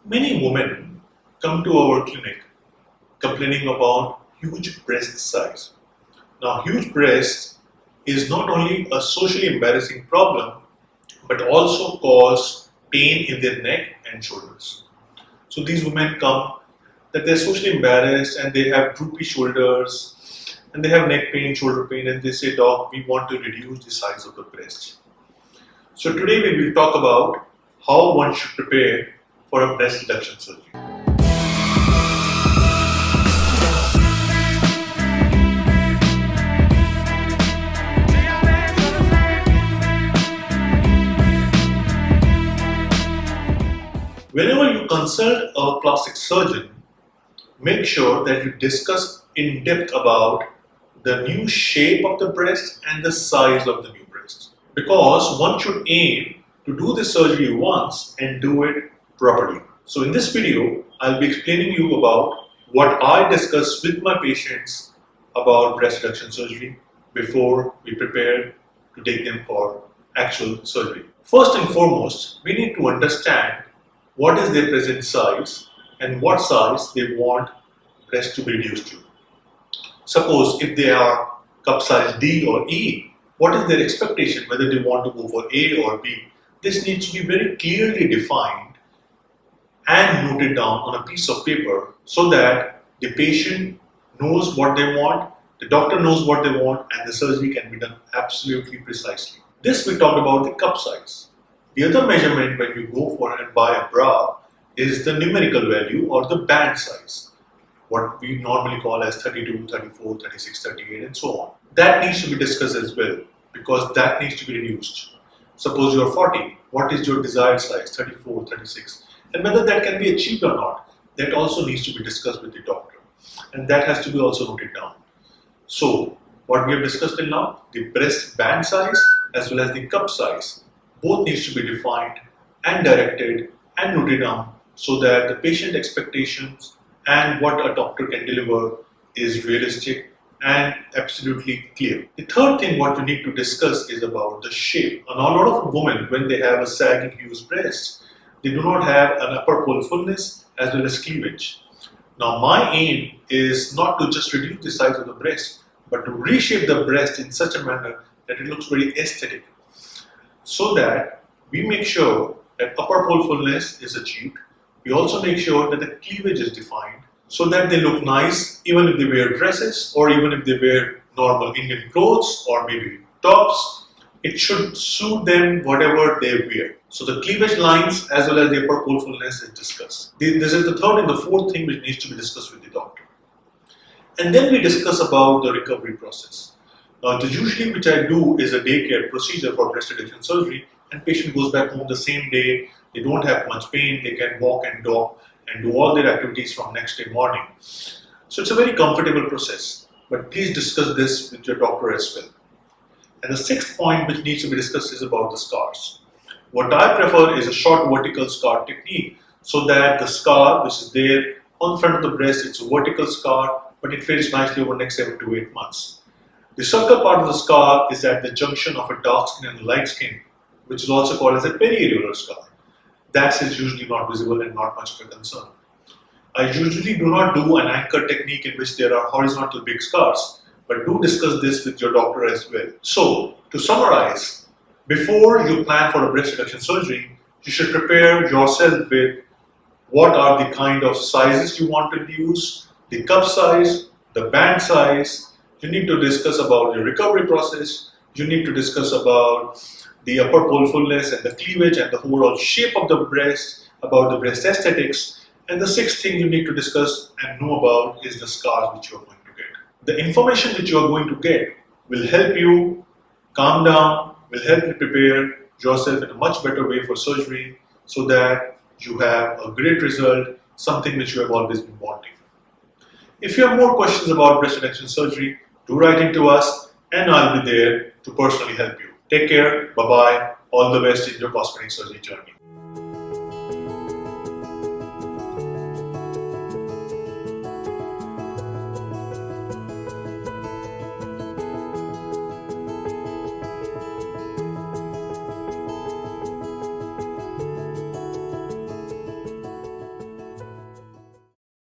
Many women come to our clinic complaining about huge breast size. Now, huge breasts is not only a socially embarrassing problem, but also cause pain in their neck and shoulders. So these women come that they're socially embarrassed and they have droopy shoulders and they have neck pain, shoulder pain, and they say, "Doc, we want to reduce the size of the breast." So today we will talk about how one should prepare for a breast reduction surgery. Whenever you consult a plastic surgeon, make sure that you discuss in depth about the new shape of the breast and the size of the new breast. Because one should aim to do the surgery once and do it properly. So in this video, I'll be explaining you about what I discuss with my patients about breast reduction surgery before we prepare to take them for actual surgery. First and foremost, we need to understand what is their present size and what size they want breast to be reduced to. Suppose if they are cup size D or E, what is their expectation, whether they want to go for A or B? This needs to be very clearly defined and noted down on a piece of paper so that the patient knows what they want, the doctor knows what they want, and the surgery can be done absolutely precisely. This we talked about the cup size. The other measurement when you go for and buy a bra is the numerical value or the band size, what we normally call as 32, 34, 36, 38 and so on. That needs to be discussed as well because that needs to be reduced. Suppose you are 40, what is your desired size, 34, 36, and whether that can be achieved or not, that also needs to be discussed with the doctor, and that has to be also noted down. So what we have discussed till now, the breast band size as well as the cup size, both needs to be defined and directed and noted down so that the patient expectations and what a doctor can deliver is realistic and absolutely clear. The third thing what you need to discuss is about the shape. And a lot of women, when they have a sagging huge breast, they do not have an upper pole fullness as well as cleavage. Now my aim is not to just reduce the size of the breast, but to reshape the breast in such a manner that it looks very aesthetic, so that we make sure that upper pole fullness is achieved. We also make sure that the cleavage is defined so that they look nice even if they wear dresses or even if they wear normal Indian clothes or maybe tops. It should suit them whatever they wear. So the cleavage lines as well as the upper pole fullness is discussed. This is the third and the fourth thing which needs to be discussed with the doctor. And then we discuss about the recovery process. Now, usually which I do is a daycare procedure for breast reduction surgery, and patient goes back home the same day. They don't have much pain. They can walk and talk and do all their activities from next day morning. So it's a very comfortable process. But please discuss this with your doctor as well. And the sixth point which needs to be discussed is about the scars. What I prefer is a short vertical scar technique so that the scar which is there on front of the breast, it's a vertical scar, but it fades nicely over the next 7 to 8 months. The circle part of the scar is at the junction of a dark skin and a light skin, which is also called as a periareolar scar. That is usually not visible and not much of a concern. I usually do not do an anchor technique in which there are horizontal big scars, but do discuss this with your doctor as well. So, to summarize, before you plan for a breast reduction surgery, you should prepare yourself with what are the kind of sizes you want to use, the cup size, the band size. You need to discuss about your recovery process. You need to discuss about the upper pole fullness and the cleavage and the overall shape of the breast, about the breast aesthetics. And the sixth thing you need to discuss and know about is the scars which you are going to get. The information that you are going to get will help you calm down, will help you prepare yourself in a much better way for surgery so that you have a great result, something which you have always been wanting. If you have more questions about breast reduction surgery, do write into us and I'll be there to personally help you. Take care, bye-bye, all the best in your cosmetic surgery journey.